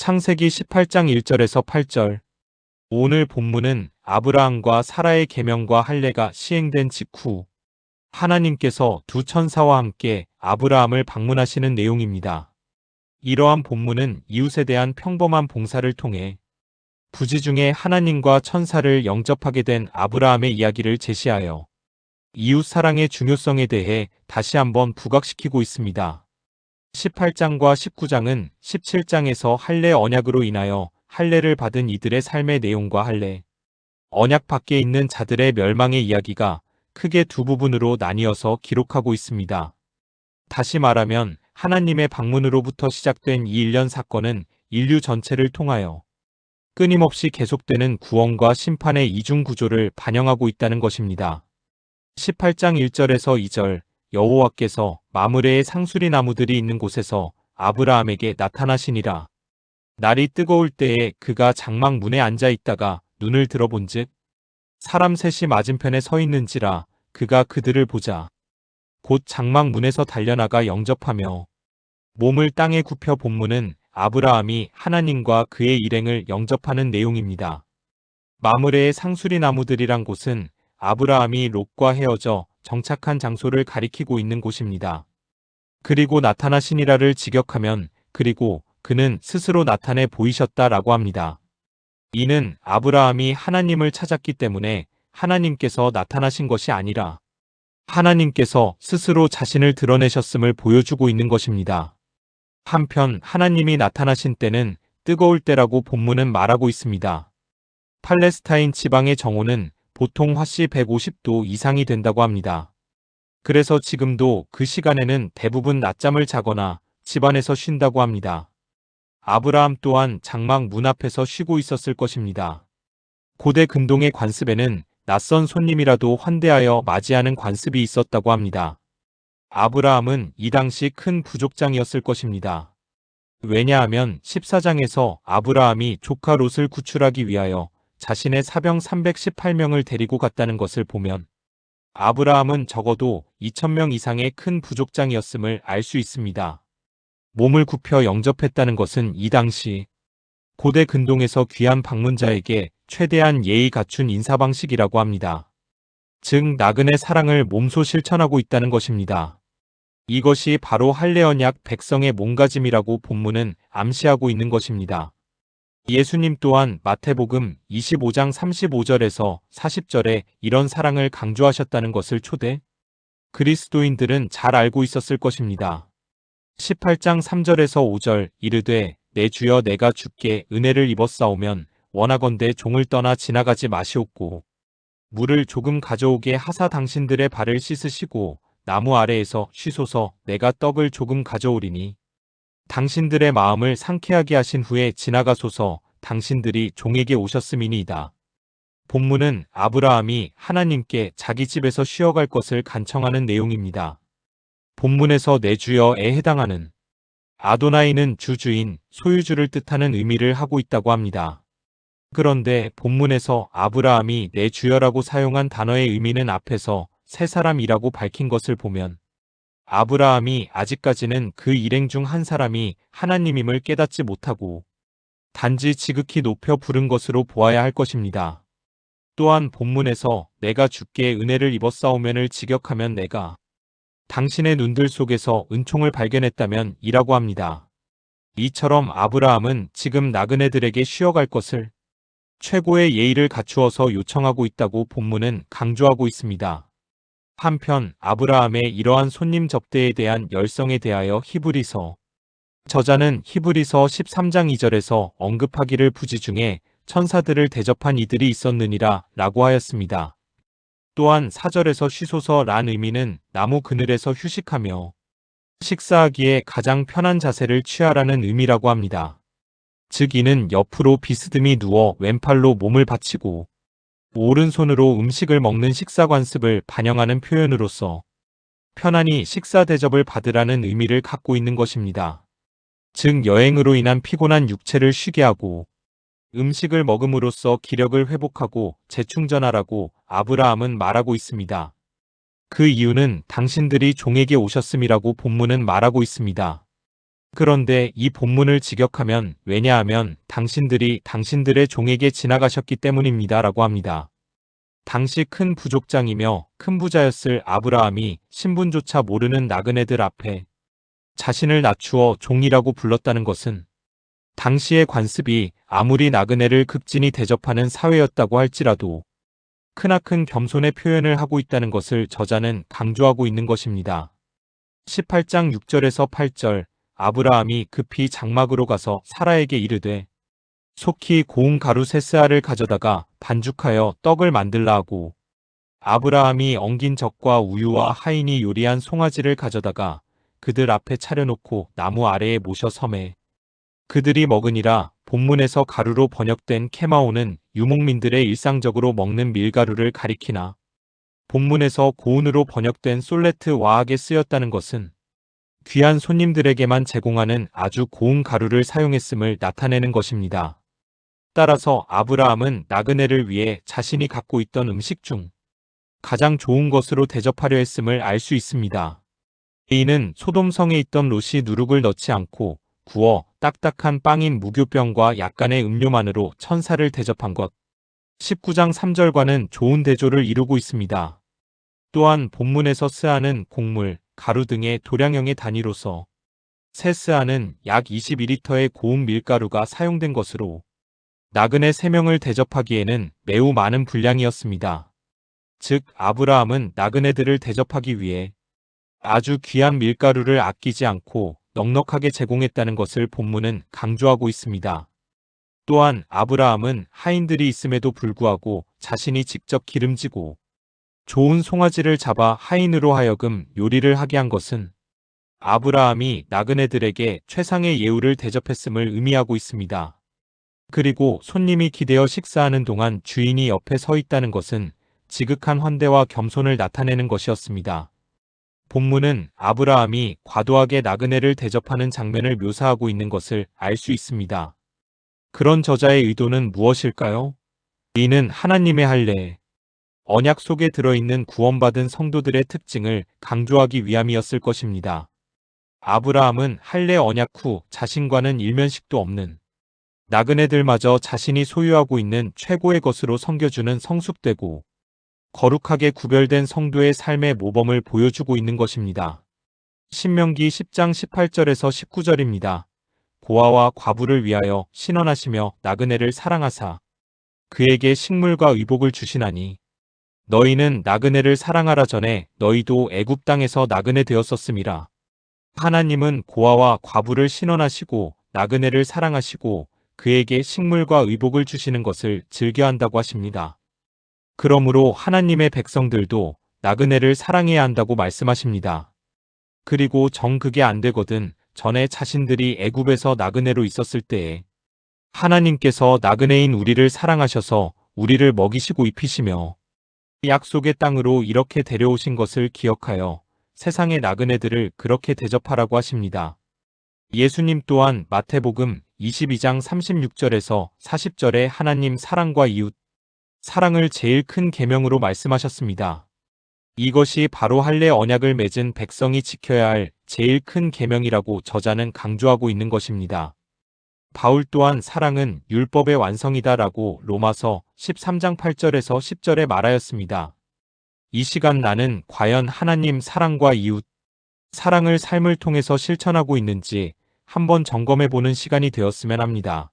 창세기 18장 1절에서 8절. 오늘 본문은 아브라함과 사라의 계명과 할례가 시행된 직후 하나님께서 두 천사와 함께 아브라함을 방문하시는 내용입니다. 이러한 본문은 이웃에 대한 평범한 봉사를 통해 부지중에 하나님과 천사를 영접하게 된 아브라함의 이야기를 제시하여 이웃 사랑의 중요성에 대해 다시 한번 부각시키고 있습니다. 18장과 19장은 17장에서 할례 언약으로 인하여 할례를 받은 이들의 삶의 내용과 할례 언약 밖에 있는 자들의 멸망의 이야기가 크게 두 부분으로 나뉘어서 기록하고 있습니다. 다시 말하면 하나님의 방문으로부터 시작된 이 일련 사건은 인류 전체를 통하여 끊임없이 계속되는 구원과 심판의 이중 구조를 반영하고 있다는 것입니다. 18장 1절에서 2절, 여호와께서 마므레의 상수리 나무들이 있는 곳에서 아브라함에게 나타나시니라. 날이 뜨거울 때에 그가 장막 문에 앉아 있다가 눈을 들어본즉 사람 셋이 맞은편에 서 있는지라. 그가 그들을 보자 곧 장막 문에서 달려나가 영접하며 몸을 땅에 굽혀. 본문은 아브라함이 하나님과 그의 일행을 영접하는 내용입니다. 마므레의 상수리 나무들이란 곳은 아브라함이 롯과 헤어져 정착한 장소를 가리키고 있는 곳입니다. 그리고 나타나시니라를 직역하면 그리고 그는 스스로 나타내 보이셨다라고 합니다. 이는 아브라함이 하나님을 찾았기 때문에 하나님께서 나타나신 것이 아니라 하나님께서 스스로 자신을 드러내셨음을 보여주고 있는 것입니다. 한편 하나님이 나타나신 때는 뜨거울 때라고 본문은 말하고 있습니다. 팔레스타인 지방의 정오는 보통 화씨 150도 이상이 된다고 합니다. 그래서 지금도 그 시간에는 대부분 낮잠을 자거나 집안에서 쉰다고 합니다. 아브라함 또한 장막 문 앞에서 쉬고 있었을 것입니다. 고대 근동의 관습에는 낯선 손님이라도 환대하여 맞이하는 관습이 있었다고 합니다. 아브라함은 이 당시 큰 부족장이었을 것입니다. 왜냐하면 14장에서 아브라함이 조카 롯을 구출하기 위하여 자신의 사병 318명을 데리고 갔다는 것을 보면 아브라함은 적어도 2000명 이상의 큰 부족장이었음을 알 수 있습니다. 몸을 굽혀 영접했다는 것은 이 당시 고대 근동에서 귀한 방문자에게 최대한 예의 갖춘 인사 방식이라고 합니다. 즉 나그네 사랑을 몸소 실천하고 있다는 것입니다. 이것이 바로 할례 언약 백성의 몸가짐이라고 본문은 암시하고 있는 것입니다. 예수님 또한 마태복음 25장 35절에서 40절에 이런 사랑을 강조하셨다는 것을 초대 그리스도인들은 잘 알고 있었을 것입니다. 18장 3절에서 5절 이르되 내 주여 내가 주께 은혜를 입었사오면 원하건대 종을 떠나 지나가지 마시옵고 물을 조금 가져오게 하사 당신들의 발을 씻으시고 나무 아래에서 쉬소서. 내가 떡을 조금 가져오리니 당신들의 마음을 상쾌하게 하신 후에 지나가소서. 당신들이 종에게 오셨음이니이다. 본문은 아브라함이 하나님께 자기 집에서 쉬어갈 것을 간청하는 내용입니다. 본문에서 내 주여에 해당하는 아도나이는 주주인, 소유주를 뜻하는 의미를 하고 있다고 합니다. 그런데 본문에서 아브라함이 내 주여라고 사용한 단어의 의미는 앞에서 세 사람이라고 밝힌 것을 보면 아브라함이 아직까지는 그 일행 중 한 사람이 하나님임을 깨닫지 못하고 단지 지극히 높여 부른 것으로 보아야 할 것입니다. 또한 본문에서 내가 주께 은혜를 입었사오면을 직역하면 내가 당신의 눈들 속에서 은총을 발견했다면 이라고 합니다. 이처럼 아브라함은 지금 나그네들에게 쉬어갈 것을 최고의 예의를 갖추어서 요청하고 있다고 본문은 강조하고 있습니다. 한편 아브라함의 이러한 손님 접대에 대한 열성에 대하여 히브리서 저자는 히브리서 13장 2절에서 언급하기를 부지중에 천사들을 대접한 이들이 있었느니라 라고 하였습니다. 또한 4절에서 쉬소서란 의미는 나무 그늘에서 휴식하며 식사하기에 가장 편한 자세를 취하라는 의미라고 합니다. 즉 이는 옆으로 비스듬히 누워 왼팔로 몸을 받치고 오른손으로 음식을 먹는 식사 관습을 반영하는 표현으로서 편안히 식사 대접을 받으라는 의미를 갖고 있는 것입니다. 즉 여행으로 인한 피곤한 육체를 쉬게 하고 음식을 먹음으로써 기력을 회복하고 재충전하라고 아브라함은 말하고 있습니다. 그 이유는 당신들이 종에게 오셨음이라고 본문은 말하고 있습니다. 그런데 이 본문을 직역하면 왜냐하면 당신들이 당신들의 종에게 지나가셨기 때문입니다. 라고 합니다. 당시 큰 부족장이며 큰 부자였을 아브라함이 신분조차 모르는 나그네들 앞에 자신을 낮추어 종이라고 불렀다는 것은 당시의 관습이 아무리 나그네를 극진히 대접하는 사회였다고 할지라도 크나큰 겸손의 표현을 하고 있다는 것을 저자는 강조하고 있는 것입니다. 18장 6절에서 8절 아브라함이 급히 장막으로 가서 사라에게 이르되 속히 고운 가루 세 스아를 가져다가 반죽하여 떡을 만들라 하고 아브라함이 엉긴 젖과 우유와 하인이 요리한 송아지를 가져다가 그들 앞에 차려놓고 나무 아래에 모셔 섬에 그들이 먹으니라. 본문에서 가루로 번역된 케마오는 유목민들의 일상적으로 먹는 밀가루를 가리키나 본문에서 고운으로 번역된 솔레트 와악에 쓰였다는 것은 귀한 손님들에게만 제공하는 아주 고운 가루를 사용했음을 나타내는 것입니다. 따라서 아브라함은 나그네를 위해 자신이 갖고 있던 음식 중 가장 좋은 것으로 대접하려 했음을 알 수 있습니다. 이는 소돔성에 있던 롯이 누룩을 넣지 않고 구워 딱딱한 빵인 무교병과 약간의 음료만으로 천사를 대접한 것. 19장 3절과는 좋은 대조를 이루고 있습니다. 또한 본문에서 스아는 곡물, 가루 등의 도량형의 단위로서 세 스아는 약 22리터의 고운 밀가루가 사용된 것으로 나그네 3명을 대접하기에는 매우 많은 분량이었습니다. 즉 아브라함은 나그네들을 대접하기 위해 아주 귀한 밀가루를 아끼지 않고 넉넉하게 제공했다는 것을 본문은 강조하고 있습니다. 또한 아브라함은 하인들이 있음에도 불구하고 자신이 직접 기름지고 좋은 송아지를 잡아 하인으로 하여금 요리를 하게 한 것은 아브라함이 나그네들에게 최상의 예우를 대접했음을 의미하고 있습니다. 그리고 손님이 기대어 식사하는 동안 주인이 옆에 서 있다는 것은 지극한 환대와 겸손을 나타내는 것이었습니다. 본문은 아브라함이 과도하게 나그네를 대접하는 장면을 묘사하고 있는 것을 알 수 있습니다. 그런 저자의 의도는 무엇일까요? 이는 하나님의 할례, 언약 속에 들어있는 구원받은 성도들의 특징을 강조하기 위함이었을 것입니다. 아브라함은 할례 언약 후 자신과는 일면식도 없는 나그네들마저 자신이 소유하고 있는 최고의 것으로 섬겨주는 성숙되고 거룩하게 구별된 성도의 삶의 모범을 보여주고 있는 것입니다. 신명기 10장 18절에서 19절입니다. 고아와 과부를 위하여 신원하시며 나그네를 사랑하사 그에게 식물과 의복을 주시나니 너희는 나그네를 사랑하라 전에 너희도 애굽 땅에서 나그네 되었었음이라. 하나님은 고아와 과부를 신원하시고 나그네를 사랑하시고 그에게 식물과 의복을 주시는 것을 즐겨한다고 하십니다. 그러므로 하나님의 백성들도 나그네를 사랑해야 한다고 말씀하십니다. 그리고 정 그게 안 되거든 전에 자신들이 애굽에서 나그네로 있었을 때에 하나님께서 나그네인 우리를 사랑하셔서 우리를 먹이시고 입히시며 약속의 땅으로 이렇게 데려오신 것을 기억하여 세상의 나그네들을 그렇게 대접하라고 하십니다. 예수님 또한 마태복음 22장 36절에서 40절에 하나님 사랑과 이웃 사랑을 제일 큰 계명으로 말씀하셨습니다. 이것이 바로 할례 언약을 맺은 백성이 지켜야 할 제일 큰 계명이라고 저자는 강조하고 있는 것입니다. 바울 또한 사랑은 율법의 완성이다라고 로마서 13장 8절에서 10절에 말하였습니다. 이 시간 나는 과연 하나님 사랑과 이웃 사랑을 삶을 통해서 실천하고 있는지 한번 점검해보는 시간이 되었으면 합니다.